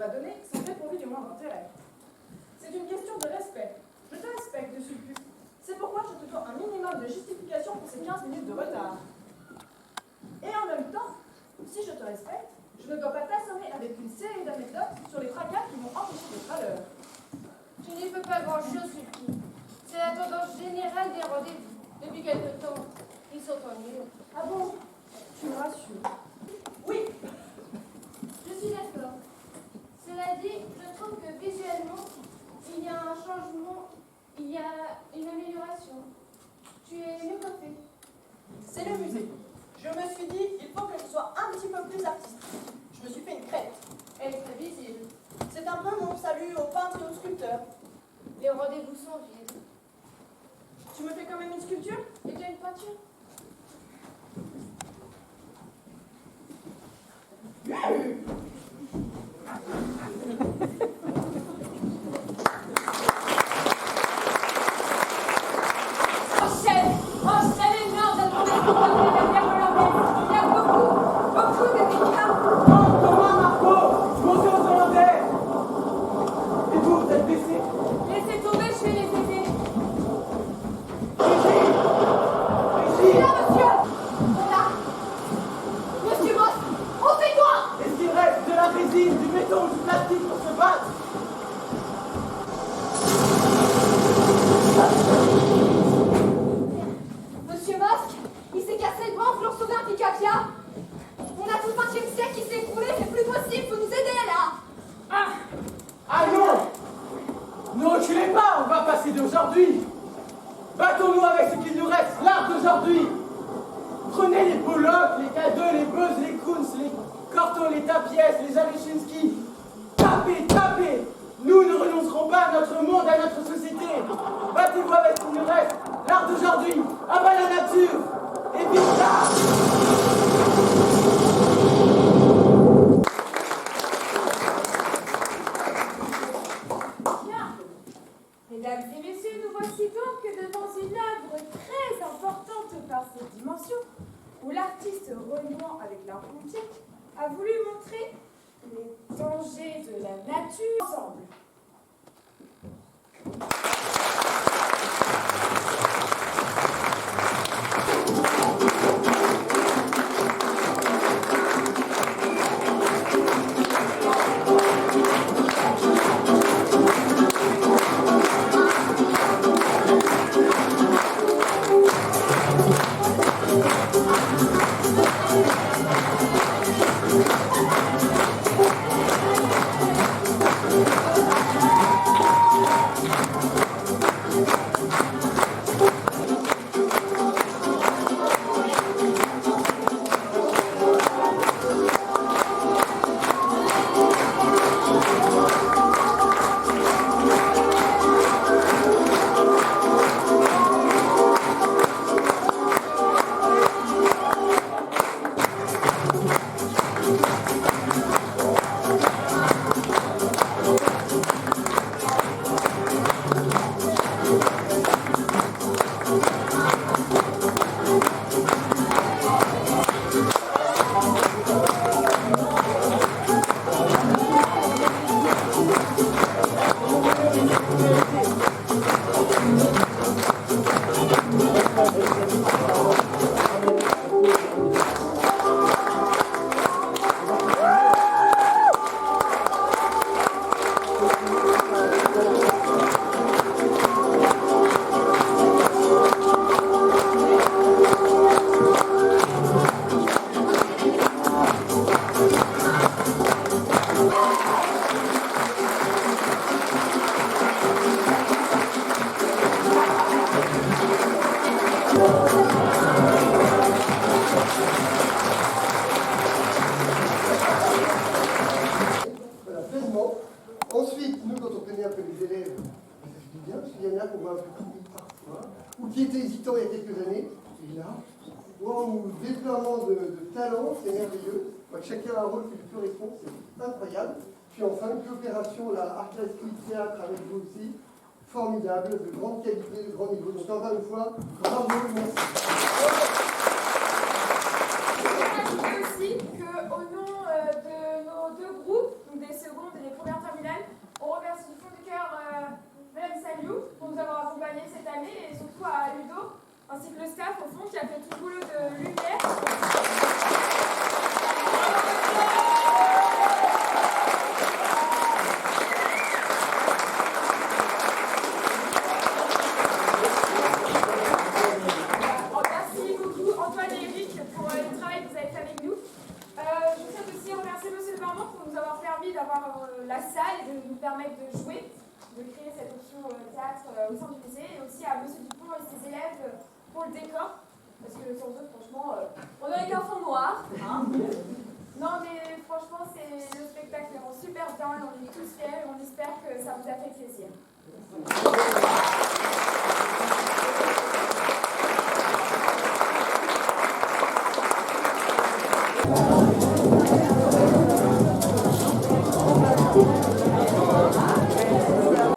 dois donner sont dépourvus du moindre intérêt. C'est une question de respect. Je te respecte de surplus. C'est pourquoi je te dois un minimum de justification pour ces 15 minutes de retard. Et en même temps, si je te respecte, je ne dois pas t'assommer avec une série d'anecdotes sur les fracas qui m'ont empêché d'être à l'heure. Tu n'y peux pas grand-chose, Sulky. C'est la tendance générale des rendez-vous. Depuis quelque temps, ils sont ennuyeux. Ah bon? Tu me rassures. Oui. Je suis d'accord. Cela dit, je trouve que visuellement, il y a un changement, il y a une amélioration. Tu es mieux coiffé. C'est le musée. Je me suis dit, il faut que je sois un petit peu plus artistique. Je me suis fait une crête. Elle est très visible. C'est un peu mon salut aux peintres et aux sculpteurs. Les rendez-vous sont vides. Tu me fais quand même une sculpture? Et tu as une peinture? Battons-nous avec ce qu'il nous reste, l'art d'aujourd'hui. Prenez les Pollock, les K2, les Buzz, les Kunz, les Cortot, les Tapiès, les Alechinsky. Tapez, tapez. Nous ne renoncerons pas à notre monde, à notre société. Battez-vous avec ce qu'il nous reste, l'art d'aujourd'hui. À bas la nature. Et vive l'art. Mesdames et messieurs, nous voici donc devant une œuvre très importante par ses dimensions, où l'artiste renouant avec l'art routier a voulu montrer les dangers de la nature ensemble. Ensuite, nous, quand on connaît un peu les élèves, ça fait du bien, parce qu'il y en a qu'on voit un peu timide parfois, ou qui étaient hésitants il y a quelques années, et là, wow, déploiement de talent, c'est merveilleux. Chacun a un rôle qui lui correspond, c'est incroyable. Puis enfin, coopération, la Art Classique Théâtre avec vous aussi, formidable, de grande qualité, de grand niveau. Donc encore une fois, bravo, merci. Je aussi qu'au nom de nos deux groupes, des secondes et des d'avoir la salle et de nous permettre de jouer, de créer cette option théâtre au sein du lycée, et aussi à M. Dupont et ses élèves pour le décor, parce que sans eux, franchement, on aurait qu'un fond noir. Hein. Non, mais franchement, le spectacle rend super bien, on est tous fiers et on espère que ça vous a fait plaisir.